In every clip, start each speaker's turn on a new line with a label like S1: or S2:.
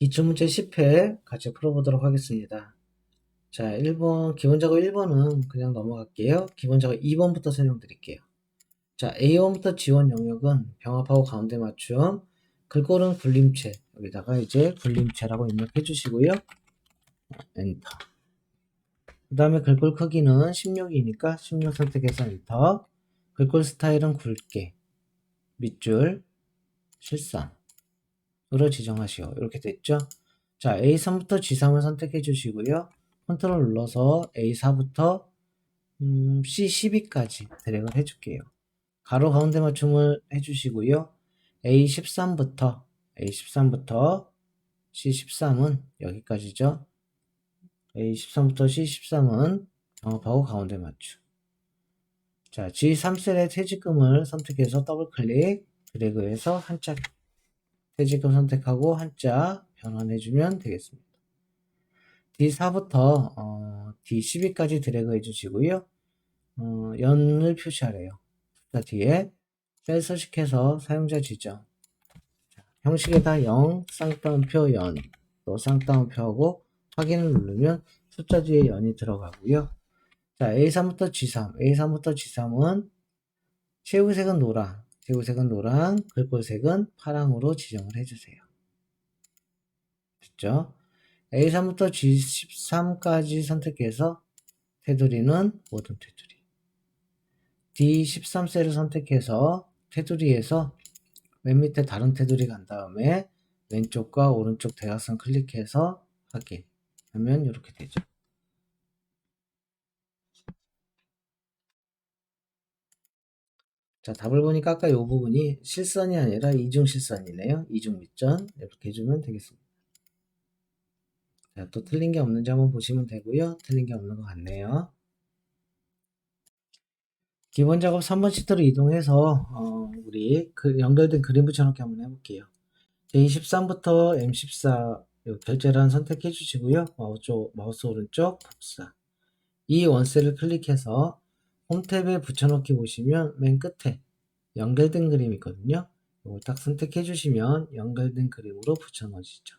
S1: 기출문제 10회 같이 풀어보도록 하겠습니다. 자, 1번, 기본적으로 1번은 그냥 넘어갈게요. 기본적으로 2번부터 설명드릴게요. 자, A1부터 G1 영역은 병합하고 가운데 맞춤, 글꼴은 굴림체, 여기다가 이제 굴림체라고 입력해 주시고요. 엔터. 그 다음에 글꼴 크기는 16이니까 16 선택해서 엔터. 글꼴 스타일은 굵게, 밑줄, 실선으로 지정하시오. 이렇게 됐죠? 자, A3부터 G3을 선택해 주시고요. 컨트롤 눌러서 A4부터 C12까지 드래그를 해줄게요. 가로 가운데 맞춤을 해주시고요. A13부터 C13은 여기까지죠. A13부터 C13은 병합하고 가운데 맞춤. 자, G3셀의 퇴직금을 선택해서 더블 클릭, 드래그해서 한자 퇴직금 선택하고 한자 변환해주면 되겠습니다. D4부터 D12까지 드래그 해주시고요. 연을 표시하래요. 숫자 뒤에 셀 서식해서 사용자 지정. 자, 형식에다 0, 쌍따옴표 연, 또 쌍따옴표하고 확인을 누르면 숫자 뒤에 연이 들어가고요. 자, A3부터 G3은 새우색은 노랑, 글꼴색은 파랑으로 지정을 해주세요. 됐죠? A3부터 G13까지 선택해서 테두리는 모든 테두리. D13셀을 선택해서 테두리에서 맨 밑에 다른 테두리 간 다음에 왼쪽과 오른쪽 대각선 클릭해서 확인하면 이렇게 되죠. 자, 답을 보니까 아까 이 부분이 실선이 아니라 이중 실선이네요. 이중 밑점 이렇게 해주면 되겠습니다. 자, 또 틀린 게 없는지 한번 보시면 되고요. 틀린 게 없는 것 같네요. 기본 작업 3번 시트로 이동해서 우리 연결된 그림 붙여넣기 한번 해볼게요. A13부터 M14 결제란 선택해 주시고요. 마우스 오른쪽 복사. 이 원셀을 클릭해서 홈 탭에 붙여넣기 보시면 맨 끝에 연결된 그림이 있거든요. 이걸 딱 선택해 주시면 연결된 그림으로 붙여넣어지죠.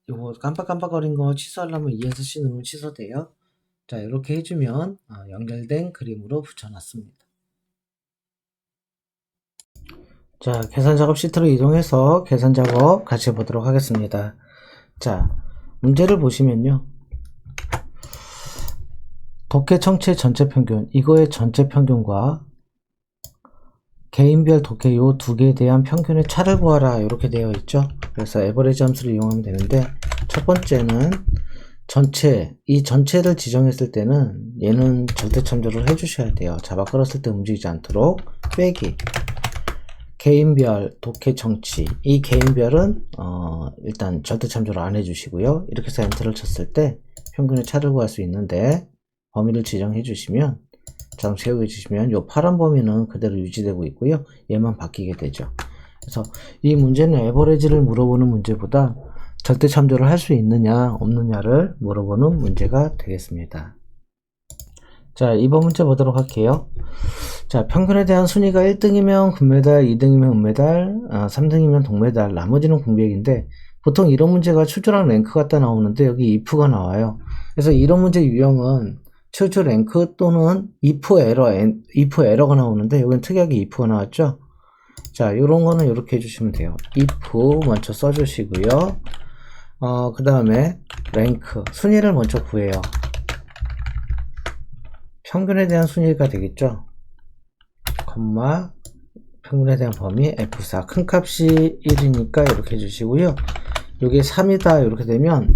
S1: 이거 깜빡깜빡거린 거 취소하려면 ES C 누르면 취소돼요. 자, 이렇게 해주면 연결된 그림으로 붙여놨습니다. 자, 계산 작업 시트로 이동해서 계산 작업 같이 해보도록 하겠습니다. 자, 문제를 보시면요. 독해 청체 전체 평균, 이거의 전체 평균과 개인별 독해 요 두 개에 대한 평균의 차를 구하라 이렇게 되어 있죠. 그래서 에버리지 함수를 이용하면 되는데, 첫 번째는 이 전체를 지정했을 때는 얘는 절대 참조를 해주셔야 돼요. 잡아 끌었을 때 움직이지 않도록 빼기. 개인별 독해 청취, 이 개인별은 일단 절대 참조를 안 해주시고요. 이렇게 해서 엔터를 쳤을 때 평균의 차를 구할 수 있는데, 범위를 지정해 주시면 자동 채우해 주시면 이 파란 범위는 그대로 유지되고 있고요. 얘만 바뀌게 되죠. 그래서 이 문제는 에버리지를 물어보는 문제보다 절대 참조를 할 수 있느냐 없느냐를 물어보는 문제가 되겠습니다. 자, 2번 문제 보도록 할게요. 자, 평균에 대한 순위가 1등이면 금메달, 2등이면 은메달, 3등이면 동메달, 나머지는 공백인데, 보통 이런 문제가 출처랑 랭크 갖다 나오는데 여기 if가 나와요. 그래서 이런 문제 유형은 출처 랭크 또는 if 에러가 나오는데 여기는 특이하게 if가 나왔죠. 자, 요런 거는 이렇게 해주시면 돼요. if 먼저 써주시고요. 그 다음에 랭크 순위를 먼저 구해요. 평균에 대한 순위가 되겠죠. 콤마 평균에 대한 범위 F4 큰 값이 1이니까 이렇게 해주시고요. 이게 3이다 이렇게 되면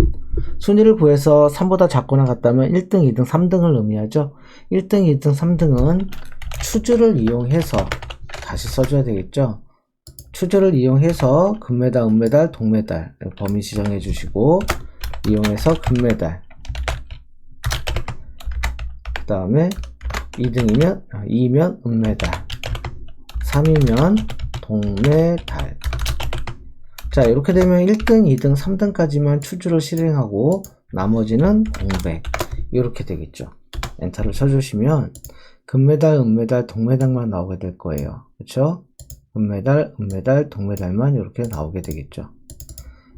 S1: 순위를 구해서 3보다 작거나 같다면 1등, 2등, 3등을 의미하죠. 1등, 2등, 3등은 추주를 이용해서 다시 써줘야 되겠죠. 추주를 이용해서 금메달, 은메달, 동메달 범위 지정해 주시고 이용해서 금메달, 그 다음에 2면 은메달, 3이면 동메달. 자, 이렇게 되면 1등, 2등, 3등까지만 추주를 실행하고 나머지는 공백 이렇게 되겠죠. 엔터를 쳐주시면 금메달, 은메달, 동메달만 나오게 될 거예요. 그렇죠? 금메달, 은메달, 동메달만 이렇게 나오게 되겠죠.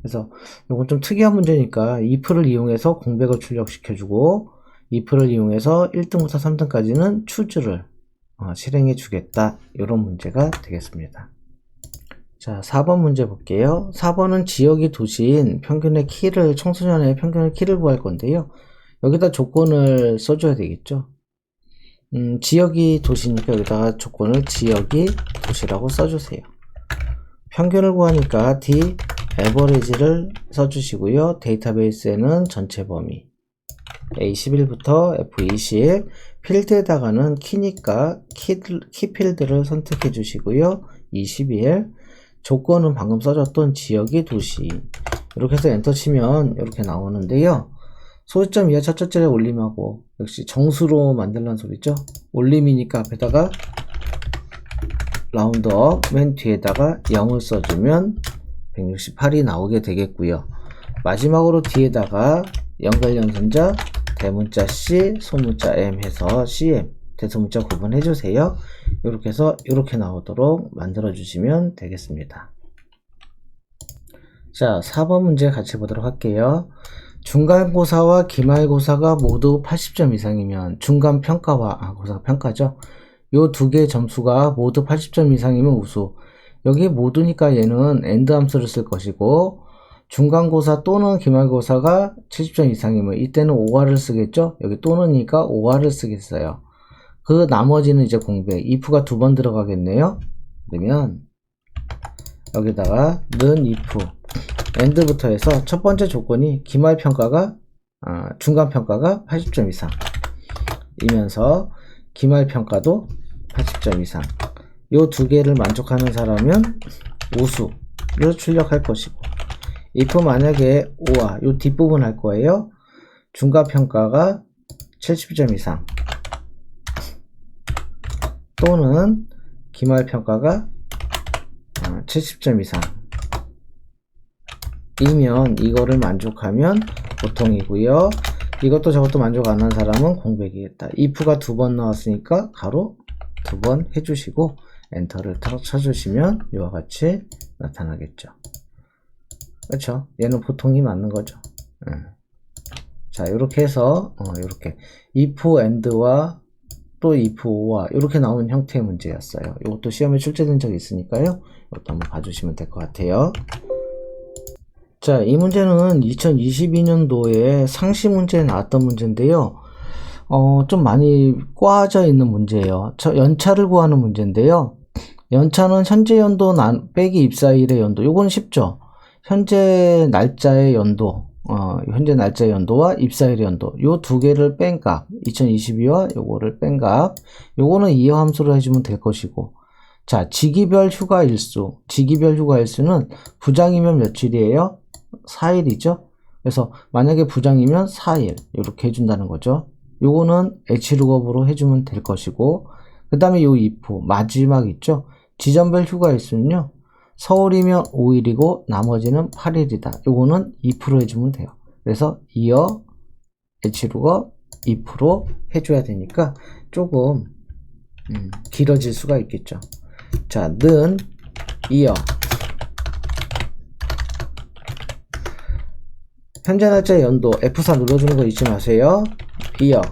S1: 그래서 이건 좀 특이한 문제니까 if를 이용해서 공백을 출력시켜주고 if를 이용해서 1등부터 3등까지는 choose를 실행해 주겠다. 이런 문제가 되겠습니다. 자, 4번 문제 볼게요. 4번은 지역이 도시인 평균의 키를, 청소년의 평균의 키를 구할 건데요. 여기다 조건을 써줘야 되겠죠. 지역이 도시니까 여기다가 조건을 지역이 도시라고 써주세요. 평균을 구하니까 D average를 써주시고요. 데이터베이스에는 전체 범위 A11부터 F20, 필드에다가는 키니까 키 필드를 선택해 주시고요. 21, 조건은 방금 써줬던 지역이 도시. 이렇게 해서 엔터 치면 이렇게 나오는데요. 소수점 이하 첫째 줄에 올림하고, 역시 정수로 만들란 소리죠. 올림이니까 앞에다가 라운드업, 맨 뒤에다가 0을 써주면 168이 나오게 되겠고요. 마지막으로 뒤에다가 연결연산자, 대문자 C, 소문자 M 해서 CM, 대소문자 구분해 주세요. 이렇게 해서 이렇게 나오도록 만들어 주시면 되겠습니다. 자, 4번 문제 같이 보도록 할게요. 중간고사와 기말고사가 모두 80점 이상이면 중간평가와 고사 평가죠. 요 두 개의 점수가 모두 80점 이상이면 우수. 여기 모두니까 얘는 AND 함수를 쓸 것이고, 중간고사 또는 기말고사가 70점 이상이면 이때는 OR을 쓰겠죠. 여기 또는이니까 OR을 쓰겠어요. 그 나머지는 이제 공백, if가 두 번 들어가겠네요. 그러면 여기다가 는 if AND부터 해서 첫 번째 조건이 기말평가가 중간평가가 80점 이상 이면서 기말평가도 80점 이상, 요 두 개를 만족하는 사람은 우수를 출력할 것이고, if 만약에 오와 요 뒷부분 할 거예요. 중간평가가 70점 이상 또는 기말평가가 70점 이상 이면 이거를 만족하면 보통이고요. 이것도 저것도 만족 안 한 사람은 공백이겠다. if가 두 번 나왔으니까 가로 두 번 해주시고 엔터를 탁 쳐주시면 이와 같이 나타나겠죠. 그렇죠? 얘는 보통이 맞는 거죠. 자, 이렇게 해서 이렇게 if and와 또 if or와 이렇게 나오는 형태의 문제였어요. 이것도 시험에 출제된 적이 있으니까요. 이것도 한번 봐주시면 될 것 같아요. 자, 이 문제는 2022년도에 상시 문제에 나왔던 문제인데요. 좀 많이 꽈져 있는 문제예요. 연차를 구하는 문제인데요. 연차는 현재 연도 빼기 입사일의 연도. 요건 쉽죠. 현재 날짜의 연도, 현재 날짜의 연도와 입사일의 연도. 요 두 개를 뺀 값, 2022와 요거를 뺀 값. 요거는 이하 함수로 해주면 될 것이고. 자, 지기별 휴가 일수. 지기별 휴가 일수는 부장이면 며칠이에요? 4일이죠. 그래서 만약에 부장이면 4일 이렇게 해준다는 거죠. 요거는 H룩업으로 해주면 될 것이고, 그 다음에 요 if 마지막 있죠. 지점별 휴가 일수는요, 서울이면 5일이고 나머지는 8일이다. 요거는 if로 해주면 돼요. 그래서 이어 H룩업 if로 해줘야 되니까 조금 길어질 수가 있겠죠. 자, 는 이어 현재 날짜 연도 F4 눌러주는 거 잊지 마세요. 이어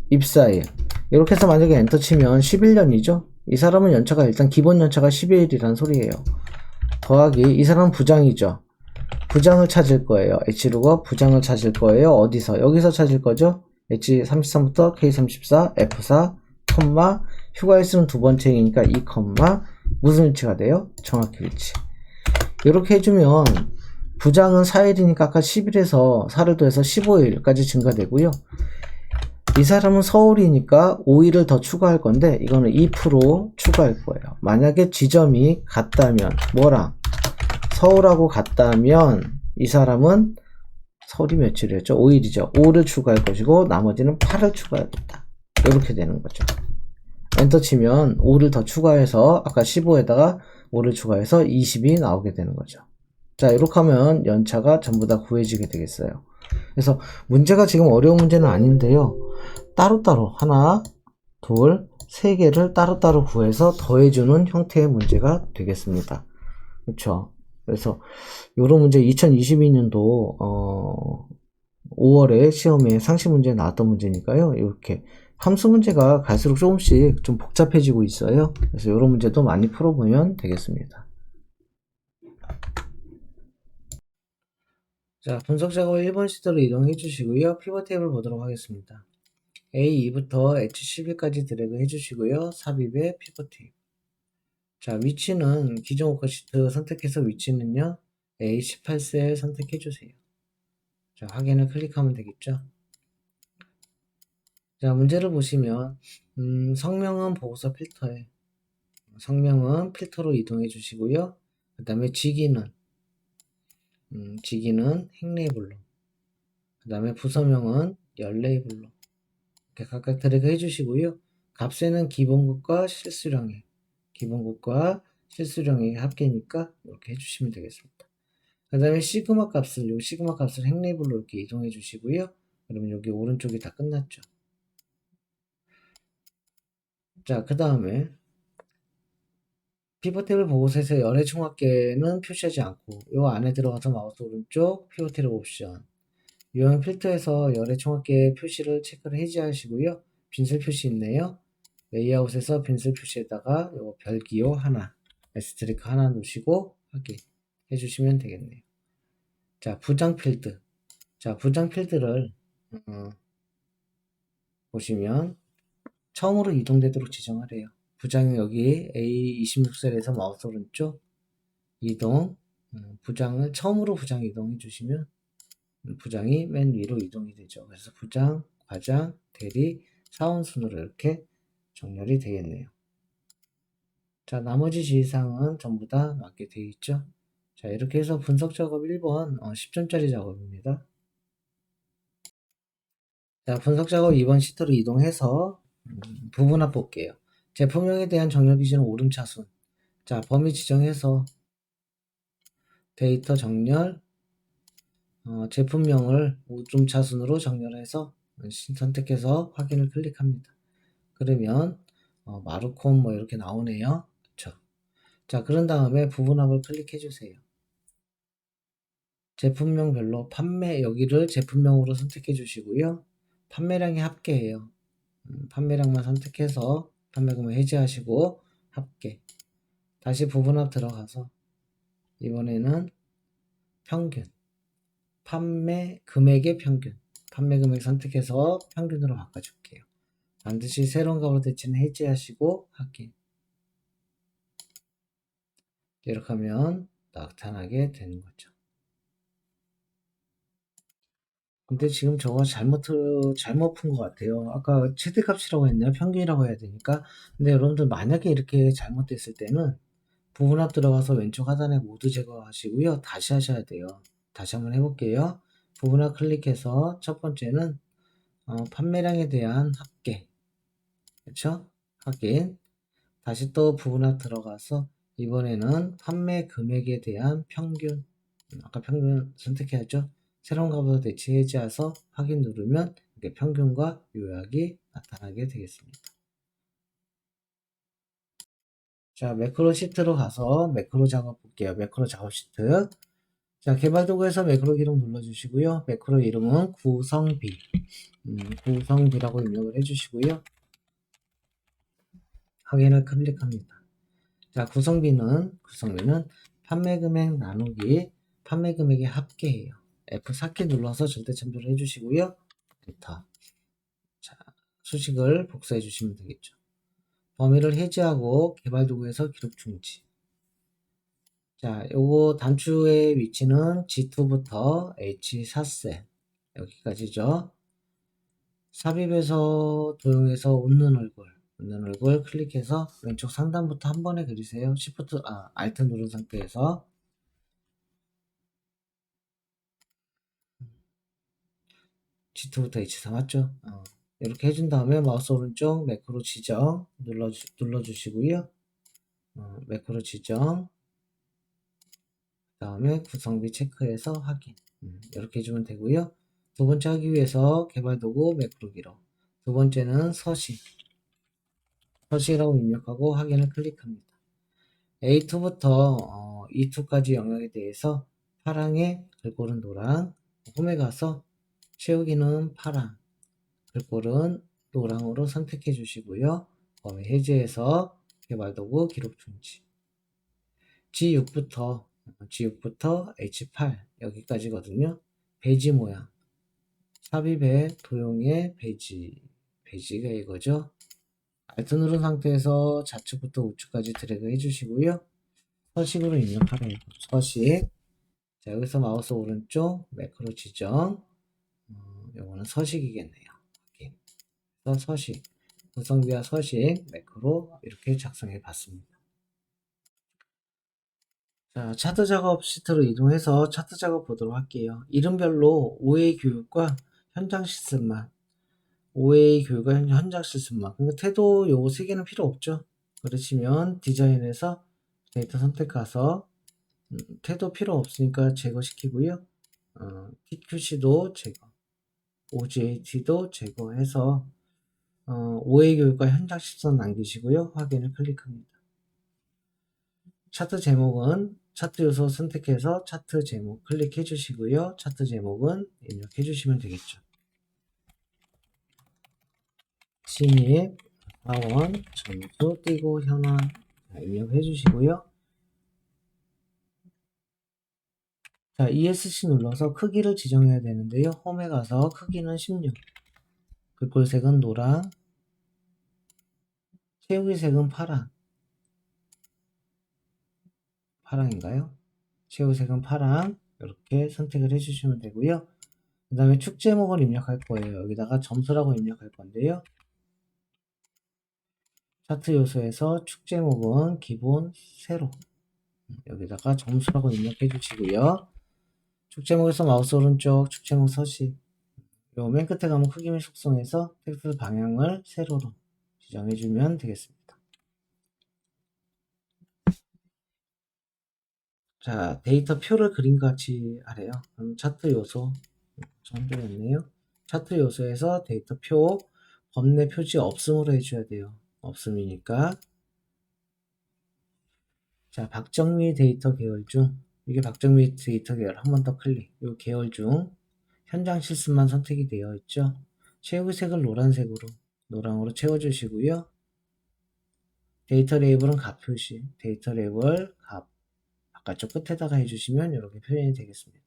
S1: 입사일 이렇게 해서 만약에 엔터 치면 11년이죠. 이 사람은 연차가 일단 기본 연차가 12일이란 소리예요. 더하기 이 사람은 부장이죠. 부장을 찾을 거예요. H룩업 부장을 찾을 거예요. 어디서? 여기서 찾을 거죠. H33부터 K34 F4 컴마 휴가 일수는 두 번째이니까 이 컴마 무슨 일치가 돼요? 정확히 일치. 이렇게 해주면 부장은 4일이니까 아까 10일에서 4를 더해서 15일까지 증가되고요. 이 사람은 서울이니까 5일을 더 추가할 건데 이거는 2% 추가할 거예요. 만약에 지점이 같다면 뭐랑? 서울하고 같다면 이 사람은 서울이 며칠이었죠? 5일이죠. 5를 추가할 것이고 나머지는 8을 추가하겠다. 이렇게 되는 거죠. 엔터 치면 5를 더 추가해서 아까 15에다가 5를 추가해서 20이 나오게 되는 거죠. 자, 이렇게 하면 연차가 전부 다 구해지게 되겠어요. 그래서 문제가 지금 어려운 문제는 아닌데요. 따로따로 하나, 둘, 세 개를 따로따로 구해서 더해주는 형태의 문제가 되겠습니다. 그렇죠? 그래서 요런 문제 2022년도 5월에 시험에 상시 문제 나왔던 문제니까요. 이렇게 함수 문제가 갈수록 조금씩 좀 복잡해지고 있어요. 그래서 이런 문제도 많이 풀어보면 되겠습니다. 자, 분석 작업 1번 시트로 이동해 주시고요. 피벗 테이블 보도록 하겠습니다. A2부터 H11까지 드래그 해주시고요. 삽입에 피벗 테이블. 자, 위치는 기존 워커 시트 선택해서 위치는요. A18셀 선택해 주세요. 자, 확인을 클릭하면 되겠죠. 자, 문제를 보시면 성명은 보고서 필터에 성명은 필터로 이동해 주시고요. 그 다음에 직위는 행레이블로, 그 다음에 부서명은 열레이블로 이렇게 각각 드래그 해주시고요. 값에는 기본값과 실수령의 합계니까 이렇게 해주시면 되겠습니다. 그 다음에 시그마 값을 행레이블로 이렇게 이동해 주시고요. 그러면 여기 오른쪽이 다 끝났죠. 자, 그 다음에 피벗 테이블 보고서에서 열의 총합계는 표시하지 않고 요 안에 들어가서 마우스 오른쪽 피벗 테이블 옵션 유형 필터에서 열의 총합계 표시를 체크를 해제하시고요. 빈셀 표시 있네요. 레이아웃에서 빈셀 표시에다가 요 별기호 하나, 에스테리크 하나 놓으시고 확인 해주시면 되겠네요. 자, 부장 필드. 자, 부장 필드를 보시면 처음으로 이동되도록 지정을 해요. 부장이 여기 A26셀에서 마우스 오른쪽 이동, 부장을 처음으로 부장 이동해 주시면 부장이 맨 위로 이동이 되죠. 그래서 부장, 과장, 대리, 사원 순으로 이렇게 정렬이 되겠네요. 자, 나머지 지시사항은 전부 다 맞게 되어 있죠. 자, 이렇게 해서 분석 작업 1번 10점짜리 작업입니다. 자, 분석 작업 2번 시트로 이동해서 부분합 볼게요. 제품명에 대한 정렬 기준은 오름차순. 자, 범위 지정해서 데이터 정렬, 제품명을 오름차순으로 정렬해서 선택해서 확인을 클릭합니다. 그러면 마루콘 뭐 이렇게 나오네요. 그쵸? 자, 그런 다음에 부분합을 클릭해 주세요. 제품명별로 여기를 제품명으로 선택해 주시고요. 판매량이 합계예요. 판매량만 선택해서 판매금을 해제하시고 합계. 다시 부분합 들어가서 이번에는 평균. 판매 금액의 평균. 판매 금액 선택해서 평균으로 바꿔줄게요. 반드시 새로운 값으로 대치는 해제하시고 확인. 이렇게 하면 나타나게 되는 거죠. 근데 지금 저거 잘못 푼 것 같아요. 아까 최대값이라고 했나요? 평균이라고 해야 되니까. 근데 여러분들 만약에 이렇게 잘못됐을 때는 부분합 들어가서 왼쪽 하단에 모두 제거하시고요. 다시 하셔야 돼요. 다시 한번 해볼게요. 부분합 클릭해서 첫 번째는 판매량에 대한 합계. 그렇죠? 확인. 다시 또 부분합 들어가서 이번에는 판매 금액에 대한 평균. 아까 평균 선택해야죠. 새로운 값으로 대치 해제해서 확인 누르면 이렇게 평균과 요약이 나타나게 되겠습니다. 자, 매크로 시트로 가서 매크로 작업 볼게요. 매크로 작업 시트. 자, 개발 도구에서 매크로 기록 눌러주시고요. 매크로 이름은 구성비. 구성비라고 입력을 해주시고요. 확인을 클릭합니다. 자, 구성비는 판매 금액 나누기 판매 금액의 합계예요. F4키 눌러서 절대 참조를 해주시고요. 엔터. 자, 수식을 복사해 주시면 되겠죠. 범위를 해제하고 개발 도구에서 기록 중지. 자, 요거 단추의 위치는 G2부터 H4셀 여기까지죠. 삽입에서 도형에서 웃는 얼굴 클릭해서 왼쪽 상단부터 한 번에 그리세요. Alt 누른 상태에서 G2부터 H4 맞죠? 이렇게 해준 다음에 마우스 오른쪽 매크로 지정 눌러주시고요. 매크로 지정 그 다음에 구성비 체크해서 확인 이렇게 해주면 되고요. 두 번째 하기 위해서 개발 도구 매크로 기록 두 번째는 서식이라고 입력하고 확인을 클릭합니다. A2부터 이 두 가지 영역에 대해서 파랑에 글꼴은 노랑, 홈에 가서 채우기는 파랑, 글꼴은 노랑으로 선택해 주시고요. 범위 해제해서 개발도구 기록 중지. G6부터 H8 여기까지거든요. 배지 모양. 삽입의 도형의 배지가 이거죠. Alt 누른 상태에서 좌측부터 우측까지 드래그 해주시고요. 서식으로 입력하래요. 서식. 자, 여기서 마우스 오른쪽 매크로 지정. 요거는 서식이겠네요. 확인. 서식. 구성비와 서식 매크로 이렇게 작성해 봤습니다. 자, 차트 작업 시트로 이동해서 차트 작업 보도록 할게요. 이름별로 OA 교육과 현장 실습만. OA 교육과 현장 실습만. 그러니까 태도 요거 3개는 필요 없죠. 그러시면 디자인에서 데이터 선택 가서 태도 필요 없으니까 제거시키고요. TQC도 제거, OJT도 제거해서 OA 교육과 현장 실습 남기시고요. 확인을 클릭합니다. 차트 제목은 차트 요소 선택해서 차트 제목 클릭해 주시고요. 차트 제목은 입력해 주시면 되겠죠. 신입, 사원, 점수, 띄고 현황 입력해 주시고요. 자, ESC 눌러서 크기를 지정해야 되는데요. 홈에 가서 크기는 16, 글꼴색은 노랑, 채우기 색은 파랑인가요? 채우기 색은 파랑 이렇게 선택을 해주시면 되고요. 그 다음에 축 제목을 입력할 거예요. 여기다가 점수라고 입력할 건데요. 차트 요소에서 축 제목은 기본 세로 여기다가 점수라고 입력해 주시고요. 축 제목에서 마우스 오른쪽 축 제목 서식 요 맨 끝에 가면 크기 및 속성에서 텍스트 방향을 세로로 지정해 주면 되겠습니다. 자, 데이터 표를 그림과 같이 하래요. 그럼 차트 요소 좀 힘들었네요. 차트 요소에서 데이터 표 범내 표지 없음으로 해줘야 돼요. 없음이니까. 자, 박정미 데이터 계열 중 이게 박정미 데이터 계열 한 번 더 클릭. 이 계열 중 현장 실습만 선택이 되어 있죠. 채우기 색을 노랑으로 채워주시고요. 데이터 레이블은 값 표시, 데이터 레이블 값 바깥쪽 끝에다가 해주시면 이렇게 표현이 되겠습니다.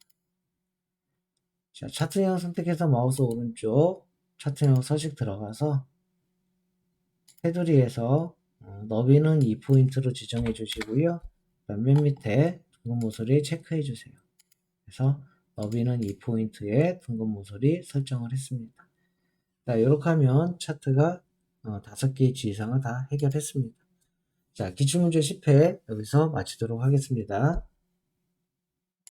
S1: 자, 차트형 선택해서 마우스 오른쪽 차트형 서식 들어가서 테두리에서 너비는 2포인트로 지정해 주시고요. 맨 밑에 둥근 모서리 체크해 주세요. 그래서 너비는 2포인트에 둥근 모서리 설정을 했습니다. 자, 이렇게 하면 차트가 5개의 지이상을 다 해결했습니다. 자, 기출문제 10회 여기서 마치도록 하겠습니다.